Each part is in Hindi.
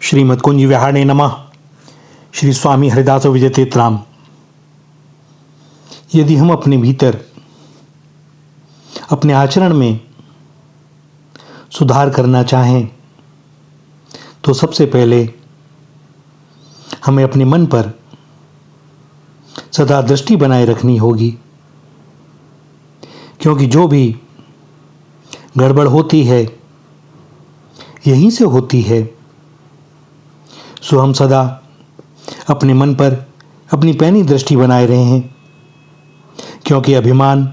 श्रीमद् कुंज विहारणे नमः। श्री स्वामी हरिदास विजय तीर्थराम। यदि हम अपने भीतर अपने आचरण में सुधार करना चाहें तो सबसे पहले हमें अपने मन पर सदा दृष्टि बनाए रखनी होगी, क्योंकि जो भी गड़बड़ होती है यहीं से होती है। सो हम सदा अपने मन पर अपनी पैनी दृष्टि बनाए रहे हैं, क्योंकि अभिमान,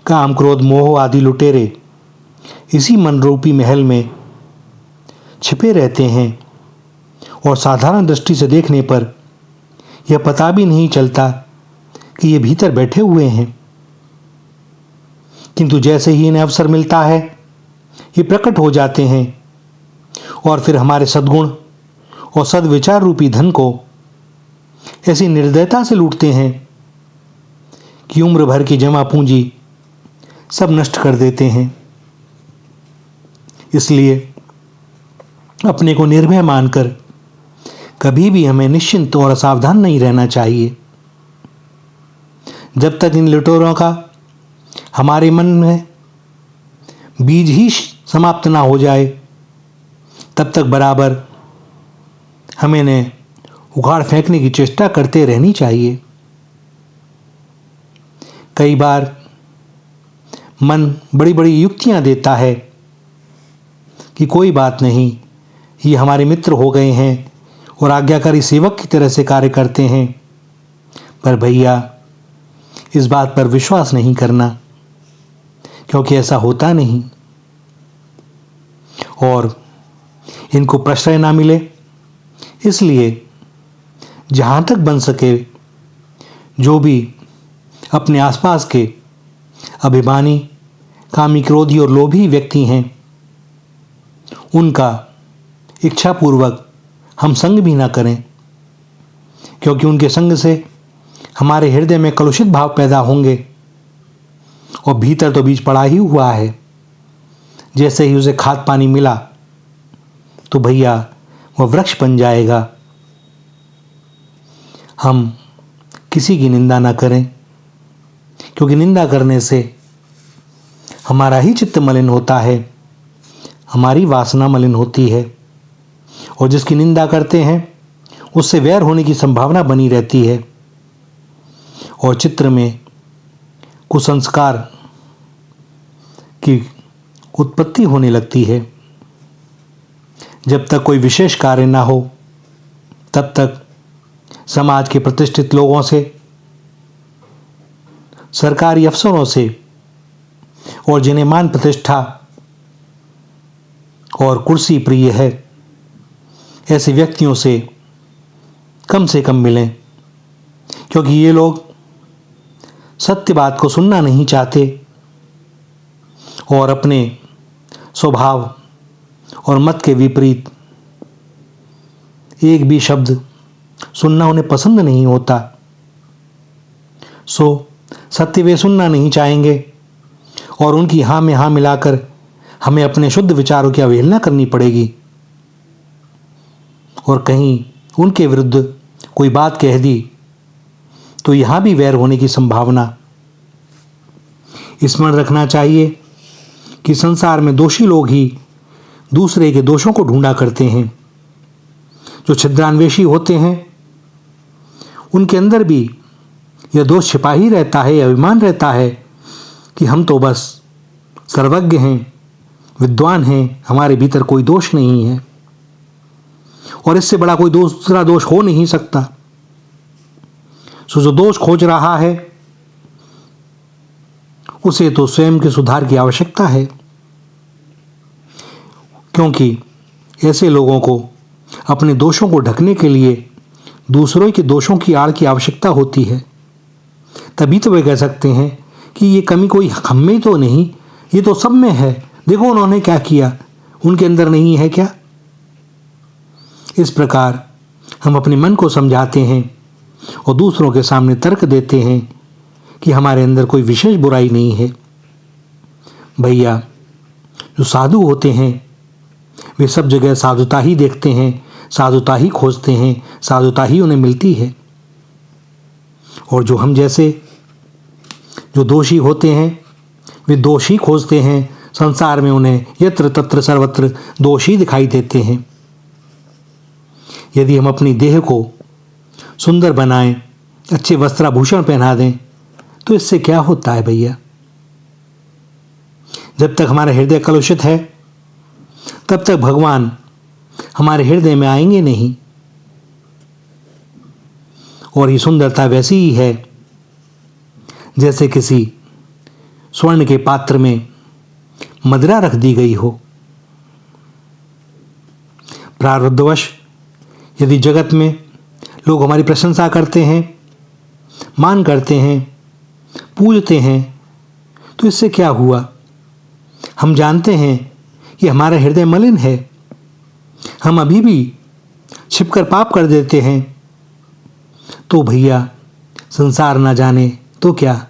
काम, क्रोध, मोह आदि लुटेरे इसी मन रूपी महल में छिपे रहते हैं और साधारण दृष्टि से देखने पर यह पता भी नहीं चलता कि ये भीतर बैठे हुए हैं। किंतु जैसे ही इन्हें अवसर मिलता है ये प्रकट हो जाते हैं और फिर हमारे सद्गुण और सद्विचार रूपी धन को ऐसी निर्दयता से लूटते हैं कि उम्र भर की जमा पूंजी सब नष्ट कर देते हैं। इसलिए अपने को निर्भय मानकर कभी भी हमें निश्चिंत और असावधान नहीं रहना चाहिए। जब तक इन लुटेरों का हमारे मन में बीज ही समाप्त ना हो जाए तब तक बराबर हमें इन्हें उखाड़ फेंकने की चेष्टा करते रहनी चाहिए। कई बार मन बड़ी बड़ी युक्तियां देता है कि कोई बात नहीं, ये हमारे मित्र हो गए हैं और आज्ञाकारी सेवक की तरह से कार्य करते हैं। पर भैया, इस बात पर विश्वास नहीं करना, क्योंकि ऐसा होता नहीं और इनको प्रश्रय ना मिले। इसलिए जहां तक बन सके जो भी अपने आसपास के अभिमानी, कामी, क्रोधी और लोभी व्यक्ति हैं उनका इच्छापूर्वक हम संग भी ना करें, क्योंकि उनके संग से हमारे हृदय में कलुषित भाव पैदा होंगे और भीतर तो बीज पड़ा ही हुआ है। जैसे ही उसे खाद पानी मिला तो भैया वह वृक्ष बन जाएगा। हम किसी की निंदा ना करें, क्योंकि निंदा करने से हमारा ही चित्त मलिन होता है, हमारी वासना मलिन होती है और जिसकी निंदा करते हैं उससे वैर होने की संभावना बनी रहती है और चित्त में कुसंस्कार की उत्पत्ति होने लगती है। जब तक कोई विशेष कार्य ना हो तब तक समाज के प्रतिष्ठित लोगों से, सरकारी अफसरों से और जिन्हें मान प्रतिष्ठा और कुर्सी प्रिय है ऐसे व्यक्तियों से कम मिलें, क्योंकि ये लोग सत्य बात को सुनना नहीं चाहते और अपने स्वभाव और मत के विपरीत एक भी शब्द सुनना उन्हें पसंद नहीं होता। सो सत्य वे सुनना नहीं चाहेंगे और उनकी हाँ में हाँ मिलाकर हमें अपने शुद्ध विचारों की अवहेलना करनी पड़ेगी और कहीं उनके विरुद्ध कोई बात कह दी तो यहां भी वैर होने की संभावना। स्मरण रखना चाहिए कि संसार में दोषी लोग ही दूसरे के दोषों को ढूंढा करते हैं। जो छिद्रान्वेषी होते हैं उनके अंदर भी यह दोष छिपा ही रहता है, अभिमान रहता है कि हम तो बस सर्वज्ञ हैं, विद्वान हैं, हमारे भीतर कोई दोष नहीं है और इससे बड़ा कोई दूसरा दोष हो नहीं सकता। सो जो दोष खोज रहा है उसे तो स्वयं के सुधार की आवश्यकता है, क्योंकि ऐसे लोगों को अपने दोषों को ढकने के लिए दूसरों के दोषों की आड़ की आवश्यकता होती है। तभी तो वे कह सकते हैं कि ये कमी कोई हम में तो नहीं, ये तो सब में है, देखो उन्होंने क्या किया, उनके अंदर नहीं है क्या। इस प्रकार हम अपने मन को समझाते हैं और दूसरों के सामने तर्क देते हैं कि हमारे अंदर कोई विशेष बुराई नहीं है। भैया, जो साधु होते हैं वे सब जगह साधुता ही देखते हैं, साधुता ही खोजते हैं, साधुता ही उन्हें मिलती है। और जो हम जैसे जो दोषी होते हैं वे दोषी खोजते हैं, संसार में उन्हें यत्र तत्र सर्वत्र दोषी दिखाई देते हैं। यदि हम अपनी देह को सुंदर बनाएं, अच्छे वस्त्राभूषण पहना दें, तो इससे क्या होता है भैया? जब तक हमारा हृदय कलुषित है तब तक भगवान हमारे हृदय में आएंगे नहीं। और ये सुंदरता वैसी ही है जैसे किसी स्वर्ण के पात्र में मदिरा रख दी गई हो। प्रारब्धवश यदि जगत में लोग हमारी प्रशंसा करते हैं, मान करते हैं, पूजते हैं, तो इससे क्या हुआ? हम जानते हैं कि हमारा हृदय मलिन है, हम अभी भी छिपकर पाप कर देते हैं। तो भैया संसार ना जाने तो क्या,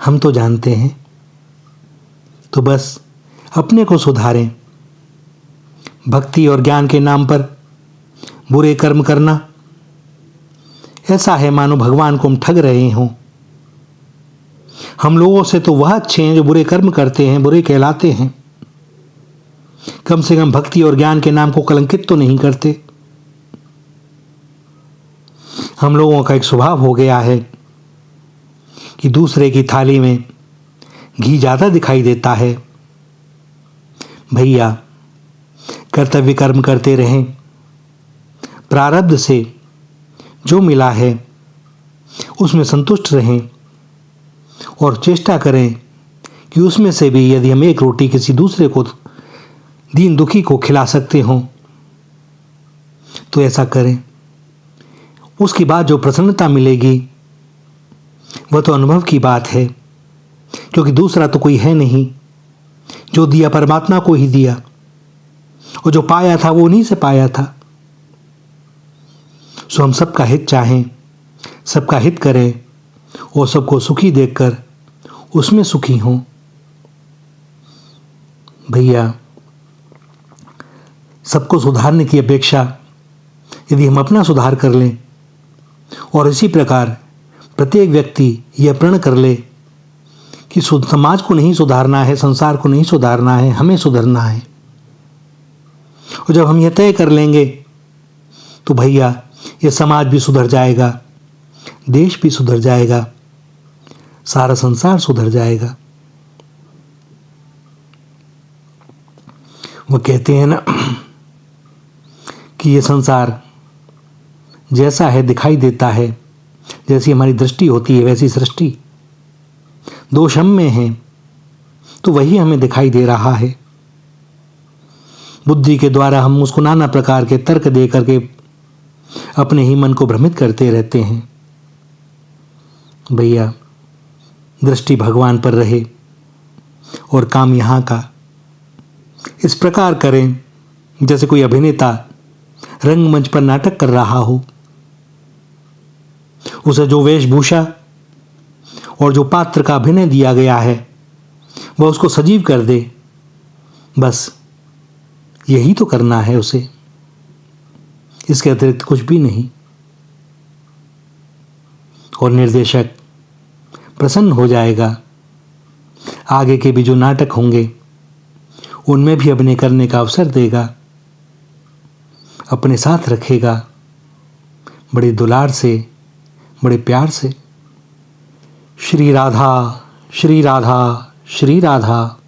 हम तो जानते हैं। तो बस अपने को सुधारें। भक्ति और ज्ञान के नाम पर बुरे कर्म करना ऐसा है मानो भगवान को हम ठग रहे हों। हम लोगों से तो वह अच्छे हैं जो बुरे कर्म करते हैं, बुरे कहलाते हैं। कम से कम भक्ति और ज्ञान के नाम को कलंकित तो नहीं करते। हम लोगों का एक स्वभाव हो गया है कि दूसरे की थाली में घी ज़्यादा दिखाई देता है। भैया कर्तव्य कर्म करते रहें, प्रारब्ध से जो मिला है उसमें संतुष्ट रहें और चेष्टा करें कि उसमें से भी यदि हम एक रोटी किसी दूसरे को, दीन दुखी को खिला सकते हों तो ऐसा करें। उसकी बाद जो प्रसन्नता मिलेगी वह तो अनुभव की बात है, क्योंकि दूसरा तो कोई है नहीं। जो दिया परमात्मा को ही दिया, और जो पाया था वो उन्हीं से पाया था। सो हम सबका हित चाहें, सबका हित करें और सबको सुखी देखकर उसमें सुखी हों। भैया सबको सुधारने की अपेक्षा यदि हम अपना सुधार कर लें और इसी प्रकार प्रत्येक व्यक्ति यह प्रण कर ले कि समाज को नहीं सुधारना है, संसार को नहीं सुधारना है, हमें सुधरना है, और जब हम यह तय कर लेंगे तो भैया ये समाज भी सुधर जाएगा, देश भी सुधर जाएगा, सारा संसार सुधर जाएगा। वो कहते हैं ना कि ये संसार जैसा है दिखाई देता है, जैसी हमारी दृष्टि होती है वैसी सृष्टि। दोष हम में है तो वही हमें दिखाई दे रहा है। बुद्धि के द्वारा हम उसको नाना प्रकार के तर्क दे करके अपने ही मन को भ्रमित करते रहते हैं। भैया दृष्टि भगवान पर रहे और काम यहाँ का। इस प्रकार करें जैसे कोई अभिनेता रंगमंच पर नाटक कर रहा हो, उसे जो वेशभूषा और जो पात्र का अभिनय दिया गया है वह उसको सजीव कर दे। बस यही तो करना है उसे, इसके अतिरिक्त कुछ भी नहीं। और निर्देशक प्रसन्न हो जाएगा। आगे के भी जो नाटक होंगे उनमें भी अभिनय करने का अवसर देगा, अपने साथ रखेगा, बड़े दुलार से, बड़े प्यार से। श्री राधा, श्री राधा, श्री राधा।